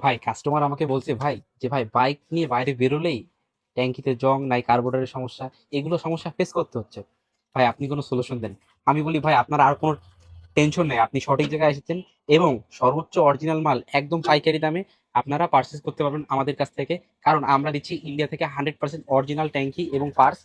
ভাই কাস্টমার আমাকে বলছে ভাই, যে ভাই বাইক নিয়ে বাইরে বেরোলেই ট্যাঙ্কিতে জং নাই, কার্বোরেটরের সমস্যা, এগুলো সমস্যা ফেস করতে হচ্ছে। ভাই আপনি কোনো সলিউশন দেন। আমি বলি ভাই আপনার আর কোনো টেনশন নেই, আপনি সঠিক জায়গায় এসেছেন এবং সর্বোচ্চ অরিজিনাল মাল একদম পাইকারি দামে আপনারা পারচেস করতে পারবেন আমাদের কাছ থেকে। কারণ আমরা দিচ্ছি ইন্ডিয়া থেকে 100% অরিজিনাল ট্যাঙ্কি এবং পার্টস,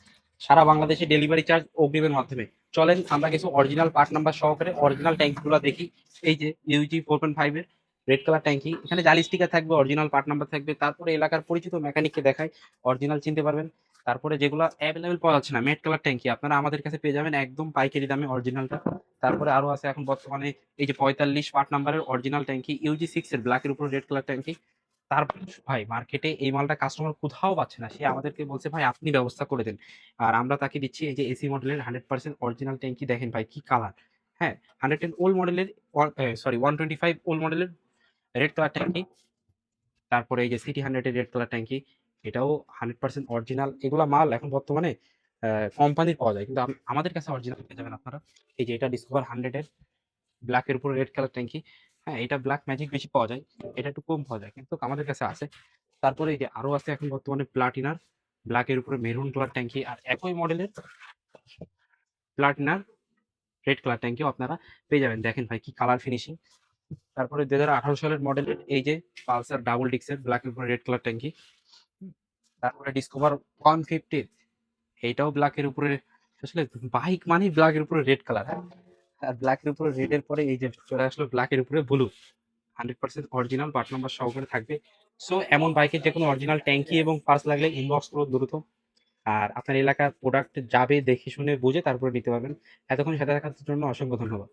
সারা বাংলাদেশে ডেলিভারি চার্জ অগ্রিমের মাধ্যমে। চলেন আমরা কিছু অরিজিনাল পার্ট নাম্বার সহকারে অরিজিনাল ট্যাঙ্কিগুলো দেখি। এই যে ইউজি 4.5 এর রেড কালার ট্যাঙ্কি, এখানে জালি স্টিকার থাকবে, অরিজিনাল পার্ট নাম্বার থাকবে। তারপরে এলাকার পরিচিত মেকানিককে দেখায়, অরিজিনাল চিনতে পারবেন। তারপরে যেগুলো অ্যাভেলেবেল পাওয়া যাচ্ছে না, মেট কালার ট্যাঙ্কি আপনারা আমাদের কাছে পেয়ে যাবেন একদম পাইকারি দামে অরিজিনালটা। তারপরে আরো আছে এখন বর্তমানে এই যে 45 পার্ট নাম্বারের অরিজিনাল ট্যাঙ্কি ইউজি 6 এর ব্ল্যাকের উপর রেড কালার ট্যাঙ্কি। তারপর ভাই মার্কেটে এই মালটা কাস্টমার কোথাও পাচ্ছে না, সে আমাদেরকে বলছে ভাই আপনি ব্যবস্থা করে দেন। আর আমরা তাকে দিচ্ছি এই যে এসি মডেলের 100% অরিজিনাল ট্যাঙ্কি। দেখেন ভাই কি কালার। হ্যাঁ, 110 ওল্ড মডেলের, সরি 125 ওল্ড মডেলের রেড কালার ট্যাঙ্কি। তারপরে এই যে সিটি 100 এর রেড কালার ট্যাঙ্কি, এটাও 100% অরিজিনাল। এগুলা মাল এখন বর্তমানে কোম্পানির পাওয়া যায়, কিন্তু আমাদের কাছে অরিজিনাল পেয়ে যাবেন আপনারা। এই যে এটা ডিসকভার 100 এর ব্ল্যাকের উপরে রেড কালার ট্যাঙ্কি। হ্যাঁ, এটা ব্ল্যাক ম্যাজিক বেশি পাওয়া যায়, এটা একটু কম পাওয়া যায়, কিন্তু আমাদের কাছে আছে। তারপরে এই যে আরো আছে এখন বর্তমানে প্লাটিনার ব্ল্যাকের উপরে মেরুন কালার ট্যাঙ্কি, আর একই মডেলের প্লাটিনার রেড কালার ট্যাঙ্কিও আপনারা পেয়ে যাবেন। দেখেন ভাই কি কালার ফিনিশিং। তারপরে 2018 সালের মডেলের এই যে পালসার ডাবল ডিক্সের ব্ল্যাকের উপরে রেড কালার ট্যাঙ্কি। তারপরে ডিসকভার 150, এইটাও ব্ল্যাকের উপরে। আসলে বাইক মানে ব্ল্যাকের উপরে রেড কালার, হ্যাঁ। আর ব্ল্যাকের উপরে রেড এর পরে এই যে চলে আসলো ব্ল্যাকের উপরে ব্লু। 100% অরিজিনাল পার্ট নাম্বার সহকারে থাকবে। সো এমন বাইকের যে কোনো অরিজিনাল ট্যাঙ্কি এবং পার্টস লাগলে ইনবক্স করুন দ্রুত। আর আপনার এলাকার প্রোডাক্ট যাবে দেখে শুনে বুঝে তারপরে নিতে পারবেন। এতক্ষণ সাথে থাকার জন্য অসংখ্য ধন্যবাদ।